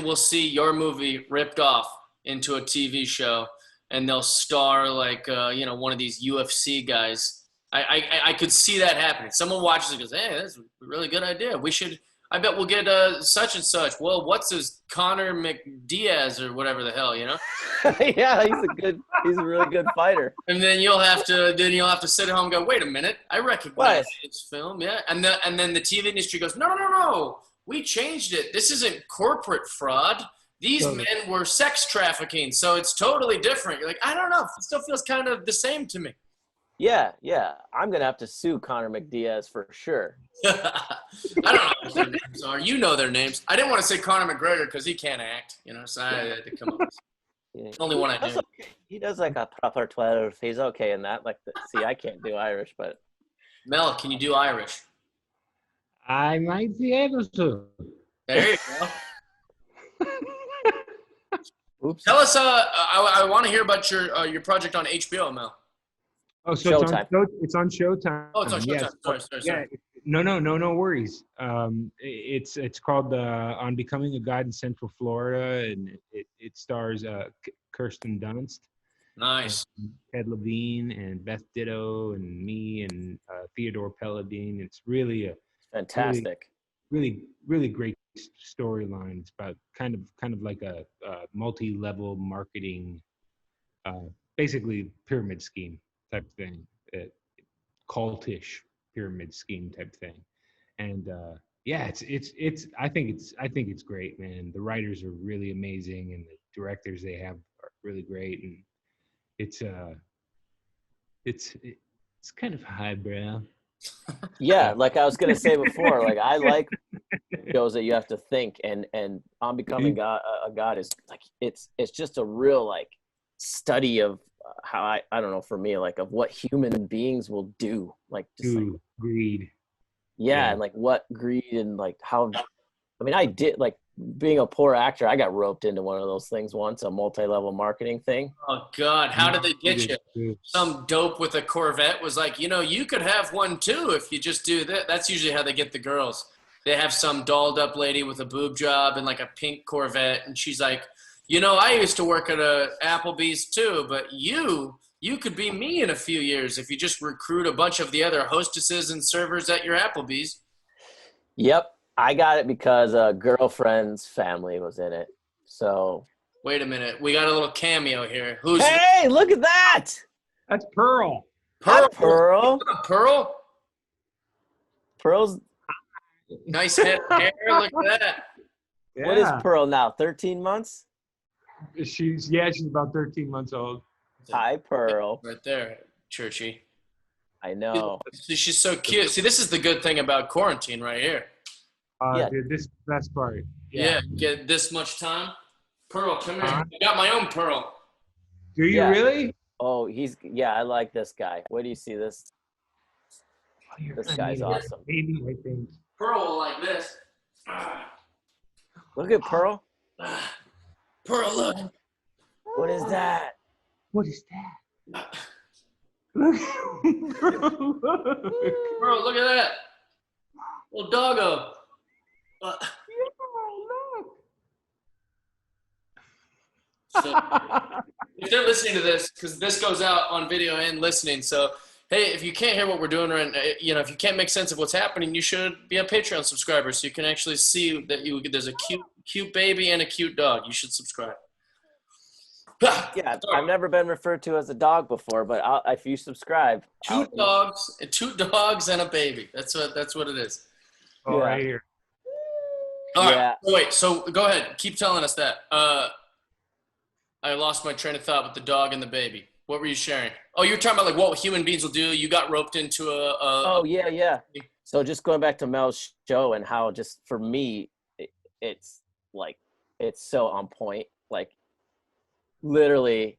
we'll see your movie ripped off into a TV show, and they'll star like one of these UFC guys. I could see that happening. Someone watches it and goes, "Hey, that's a really good idea. I bet we'll get such and such." Well, what's his Conor McDiaz or whatever the hell, Yeah, he's a really good fighter. And then you'll have to sit at home and go, "Wait a minute, I recognize this film." Yeah, and then the TV industry goes, "No. We changed it. This isn't corporate fraud. These men were sex trafficking, so it's totally different." You're like, I don't know. It still feels kind of the same to me. Yeah. I'm going to have to sue Conor McDiaz for sure. I don't know what their names are. You know their names. I didn't want to say Conor McGregor because he can't act, so I had to come up with Yeah. Only one I That's knew. okay. He does like a proper 12. He's okay in that. Like, see, I can't do Irish, but Mel, can you do Irish? I might be able to. There you go. oops. Tell us. I want to hear about your project on HBO, Mel. Oh, so Showtime. it's on Showtime. Oh, it's on Showtime. Yes. Sorry. No worries. It's called On Becoming a God in Central Florida, and it stars Kirsten Dunst, Nice. and Ted Levine, and Beth Ditto, and me, and Theodore Pelladine. It's really a Fantastic. really great storyline. It's about kind of like a multi-level marketing, basically pyramid scheme type thing, cultish pyramid scheme type thing, and yeah, it's I think it's great, man. The writers are really amazing, and the directors they have are really great, and it's kind of highbrow. Yeah, like I was gonna say before, like I like shows that you have to think, and On Becoming a God is like it's just a real like study of how I don't know, for me, like of what human beings will do, like just like Greed. yeah, and like what greed and like how I mean I did like being a poor actor, I got roped into one of those things once, a multi-level marketing thing. Oh God, how did they get you? Some dope with a Corvette was like, you could have one too if you just do that. That's usually how they get the girls. They have some dolled up lady with a boob job and like a pink Corvette, and she's like, I used to work at a Applebee's too, but you could be me in a few years if you just recruit a bunch of the other hostesses and servers at your Applebee's. Yep, I got it because a girlfriend's family was in it. So wait a minute, we got a little cameo here. Hey, look at that! That's Pearl. Pearl. Pearl? Pearl's. Nice head hair. Look at that. Yeah. What is Pearl now? 13 months? She's about 13 months old. Hi, Pearl. Right there, Churchie. I know. She's so cute. See, this is the good thing about quarantine right here. Yeah. Dude, this is the best part. Yeah, get this much time. Pearl, come here. I got my own Pearl. Do you really? Oh, I like this guy. Where do you see this? This guy's awesome. Maybe, I think. Pearl like this. Look at Pearl. Pearl, look. What is that? What is that? Look. Pearl, look at that. Little doggo. So, if they're listening to this, because this goes out on video and listening, so hey, if you can't hear what we're doing, right, if you can't make sense of what's happening, you should be a Patreon subscriber so you can actually see that there's a cute baby and a cute dog. You should subscribe. Yeah, I've never been referred to as a dog before, but if you subscribe, two dogs and a baby. That's what it is. Oh, yeah. Right here. All right. Yeah. Wait. So go ahead. Keep telling us that. I lost my train of thought with the dog and the baby. What were you sharing? Oh, you were talking about like what human beings will do. You got roped into yeah. So just going back to Mel's show and how just for me, it's like it's so on point. Like literally,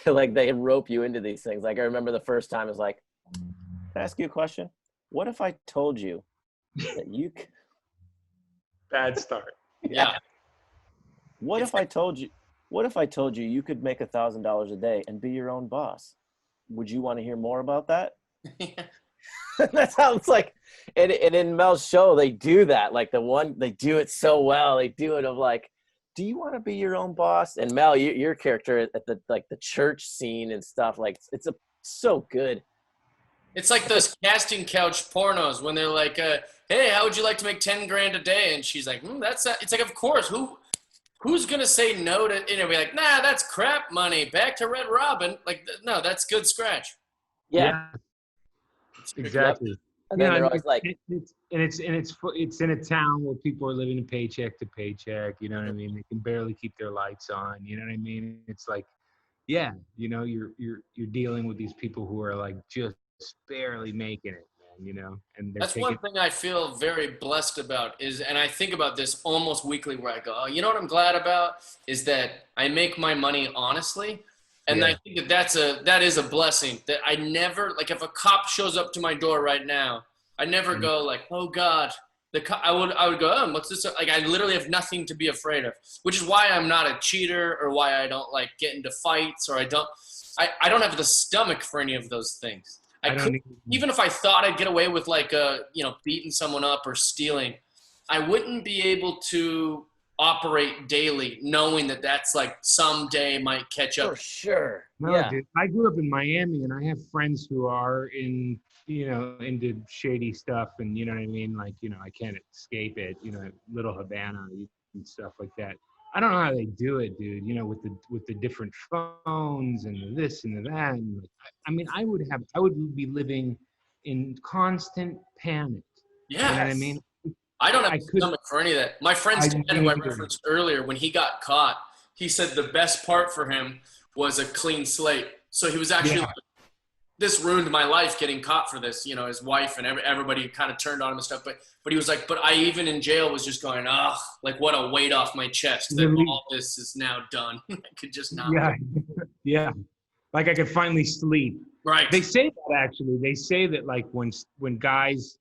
like they rope you into these things. Like I remember the first time is like, can I ask you a question? What if I told you that you? Bad start. Yeah. What if I told you you could make $1,000 a day and be your own boss? Would you want to hear more about that? That sounds like, and in Mel's show, they do that. Like they do it so well. They do it of like, do you want to be your own boss? And Mel, your character at the church scene and stuff, like it's so good. It's like those casting couch pornos when they're like, hey, how would you like to make 10 grand a day? And she's like, it's like, of course, who's going to say no to, be like, nah, that's crap money. Back to Red Robin. Like, no, that's good scratch. Yeah. Exactly. And then they're always like, it's in a town where people are living paycheck to paycheck. You know what I mean? They can barely keep their lights on. You know what I mean? It's like, yeah, you're dealing with these people who are like just barely making it, man, you know, and they're That's taking. one thing I feel very blessed about is, and I think about this almost weekly where I go, oh, you know what I'm glad about is that I make my money honestly. And Yeah. I think that is a blessing that I never, like if a cop shows up to my door right now, I never go like, oh God, I would go, oh, what's this? Like I literally have nothing to be afraid of, which is why I'm not a cheater or why I don't like get into fights or I don't have the stomach for any of those things. I don't Even if I thought I'd get away with like beating someone up or stealing, I wouldn't be able to operate daily knowing that that's like someday might catch up. For sure. No, Yeah. dude. I grew up in Miami, and I have friends who are into shady stuff, and you know what I mean. Like, I can't escape it. Little Havana and stuff like that. I don't know how they do it, dude. With the different phones and the this and the that. And like, I mean, I would be living in constant panic. Yeah. You know what I mean? I don't have a stomach for any of that. My friend Stan, who I referenced earlier, when he got caught, he said the best part for him was a clean slate. So he was actually like, this ruined my life getting caught for this. His wife and everybody kind of turned on him and stuff. But he was like, but I even in jail was just going, like what a weight off my chest that all this is now done. I could just not. Yeah, yeah. Like I could finally sleep. Right. They say that actually. They say that like when guys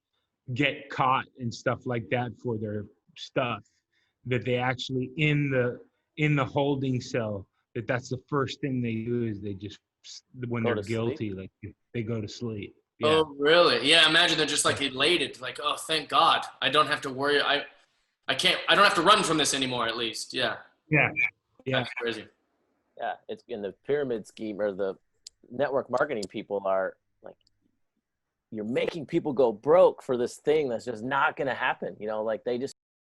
get caught and stuff like that for their stuff, that they actually in the holding cell, that's the first thing they do is they just when they're guilty, like they go to sleep. Yeah. Oh really? Yeah. Imagine they're just like elated, like, oh, thank God, I don't have to worry. I don't have to run from this anymore. At least, yeah. Yeah. Yeah. That's crazy. Yeah, it's in the pyramid scheme or the network marketing people are like, you're making people go broke for this thing that's just not going to happen. Like they